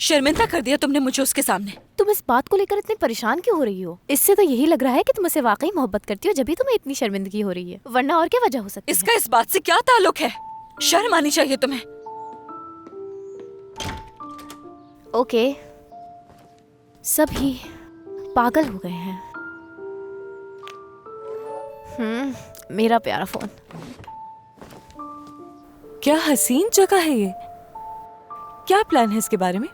शर्मिंदा कर दिया तुमने मुझे उसके सामने। तुम इस बात को लेकर इतनी परेशान क्यों हो रही हो? इससे तो यही लग रहा है कि तुम उसे वाकई मोहब्बत करती हो, जब भी तुम्हें इतनी शर्मिंदगी हो रही है, वरना और क्या वजह हो सकती इसका इस बात से क्या ताल्लुक है? शर्म आनी चाहिए तुम्हें। ओके, सभी पागल हो गए हैं। मेरा प्यारा फोन। क्या हसीन जगह है ये। क्या प्लान है इसके बारे में?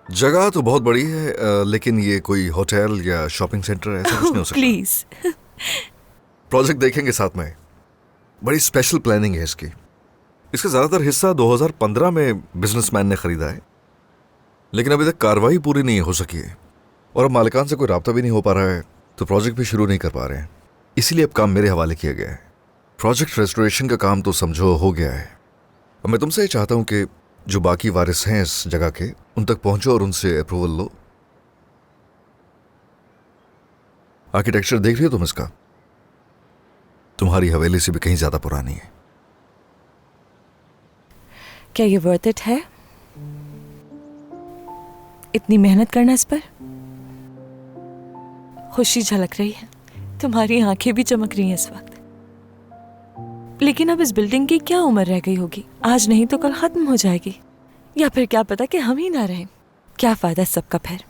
जगह तो बहुत बड़ी है, लेकिन ये कोई होटल या शॉपिंग सेंटर ऐसा कुछ नहीं हो सकता। प्लीज। प्रोजेक्ट देखेंगे साथ में। बड़ी स्पेशल प्लानिंग है इसकी। इसका ज्यादातर हिस्सा 2015 में बिजनेसमैन ने खरीदा है, लेकिन अभी तक कार्रवाई पूरी नहीं हो सकी है और अब मालिकान से कोई राब्ता भी नहीं हो पा रहा है, तो प्रोजेक्ट भी शुरू नहीं कर पा रहे हैं। इसीलिए अब काम मेरे हवाले किया गया है। प्रोजेक्ट रेस्टोरेशन का काम तो समझो हो गया है। अब मैं तुमसे ये चाहता हूं कि जो बाकी वारिस हैं इस जगह के, उन तक पहुंचो और उनसे अप्रूवल लो। आर्किटेक्चर देख रही हो तुम इसका? तुम्हारी हवेली से भी कहीं ज्यादा पुरानी है। क्या ये वर्थ इट है? इतनी मेहनत करना इस पर? खुशी झलक रही है, तुम्हारी आंखें भी चमक रही हैं इस वक्त। लेकिन अब इस बिल्डिंग की क्या उम्र रह गई होगी? आज नहीं तो कल खत्म हो जाएगी, या फिर क्या पता कि हम ही ना रहें। क्या फायदा सबका फिर।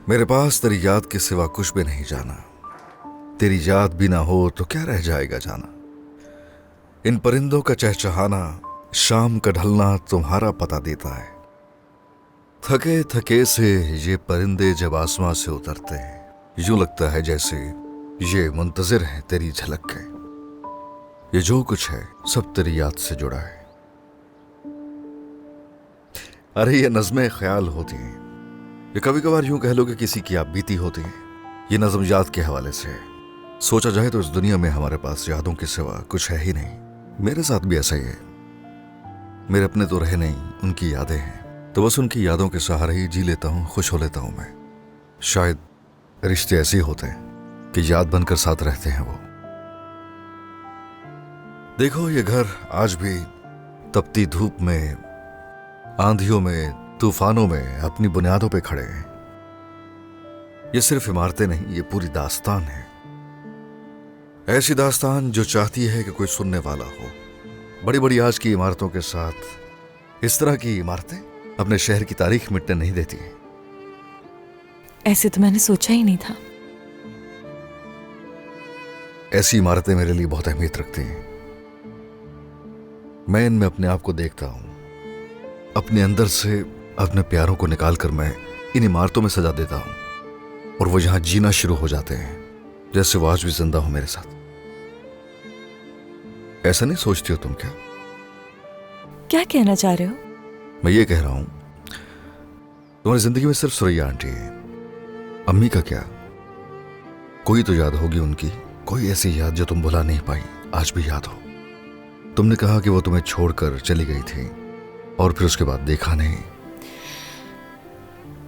मेरे पास तेरी याद के सिवा कुछ भी नहीं जाना। तेरी याद भी ना हो तो क्या रह जाएगा जाना। इन परिंदों का चहचहाना, शाम का ढलना तुम्हारा पता देता है। थके थके से ये परिंदे जब आसमां से उतरते हैं, यूं लगता है जैसे ये मुंतजिर है तेरी झलक के। ये जो कुछ है सब तेरी याद से जुड़ा है। अरे ये नज़्में ख्याल होती हैं, ये कभी कभार यूं कह लो कि किसी की आप बीती होती है। ये नज़म याद के हवाले से है। सोचा जाए तो इस दुनिया में हमारे पास यादों के सिवा कुछ है ही नहीं। मेरे साथ भी ऐसा ही है। मेरे अपने तो रहे नहीं, उनकी यादें हैं, तो बस उनकी यादों के सहारे ही जी लेता हूं, खुश हो लेता हूं मैं। शायद रिश्ते ऐसे ही होते हैं कि याद बनकर साथ रहते हैं वो। देखो ये घर आज भी तपती धूप में, आंधियों में, तूफानों में अपनी बुनियादों पे खड़े हैं। ये सिर्फ इमारतें नहीं, ये पूरी दास्तान है। ऐसी दास्तान जो चाहती है कि कोई सुनने वाला हो। बड़ी बड़ी आज की इमारतों के साथ इस तरह की इमारतें अपने शहर की तारीख मिटने नहीं देती। ऐसे तो मैंने सोचा ही नहीं था। ऐसी इमारतें मेरे लिए बहुत अहमियत रखती हैं। मैं इनमें अपने आप को देखता हूं। अपने अंदर से अपने प्यारों को निकालकर मैं इन इमारतों में सजा देता हूं, और वो यहां जीना शुरू हो जाते हैं जैसे वो आज भी जिंदा हो मेरे साथ। ऐसा नहीं सोचती हो तुम? क्या कहना चाह रहे हो? मैं ये कह रहा हूं, तुम्हारी जिंदगी में सिर्फ सुरैया आंटी है। अम्मी का क्या? कोई तो याद होगी उनकी, कोई ऐसी याद जो तुम भुला नहीं पाई, आज भी याद हो। तुमने कहा कि वो तुम्हें छोड़कर चली गई थी और फिर उसके बाद देखा नहीं।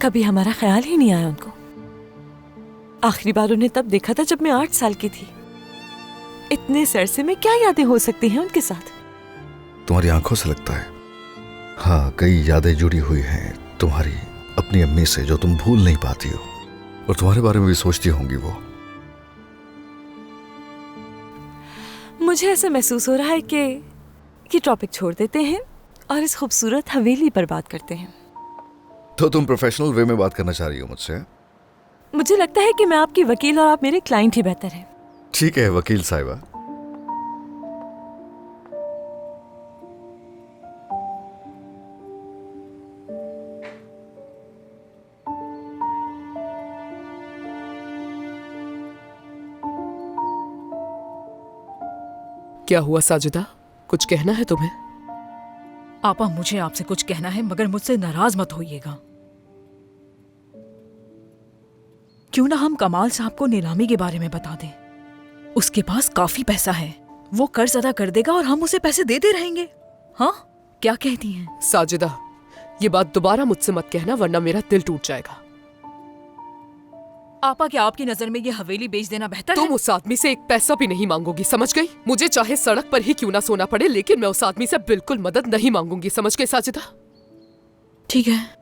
कभी हमारा ख्याल ही नहीं आया उनको। आखिरी बार उन्हें तब देखा था जब मैं 8 साल की थी। इतने सरसे में क्या यादें हो सकती हैं उनके साथ? तुम्हारी आंखों से लगता है। हाँ, कई यादें जुड़ी हुई हैं तुम्हारी अपनी अम्मी से जो तुम भूल नहीं पाती हो, और तुम्हारे बारे में भी सोचती होंगी वो। मुझे ऐसा महसूस हो रहा है कि ये टॉपिक छोड़ देते हैं और इस खूबसूरत हवेली पर बात करते हैं। तो तुम प्रोफेशनल वे में बात करना चाह रही हो मुझसे? मुझे लगता है कि मैं आपकी वकील और आप मेरे क्लाइंट ही बेहतर हैं। ठीक है वकील साहिबा। क्या हुआ साजिदा, कुछ कहना है तुम्हें? आपा, मुझे आपसे कुछ कहना है, मगर मुझसे नाराज मत होइएगा। क्यों ना हम कमाल साहब को नीलामी के बारे में बता दें। उसके पास काफी पैसा है, वो कर्ज अदा कर देगा और हम उसे पैसे देते रहेंगे। हाँ, क्या कहती हैं? साजिदा, ये बात दोबारा मुझसे मत कहना, वरना मेरा दिल टूट जाएगा। आपा, क्या आपकी नजर में ये हवेली बेच देना बेहतर तुम है? उस आदमी से एक पैसा भी नहीं मांगोगी, समझ गई? मुझे चाहे सड़क पर ही क्यों ना सोना पड़े, लेकिन मैं उस आदमी से बिल्कुल मदद नहीं मांगूंगी, समझ गई साजिदा? ठीक है,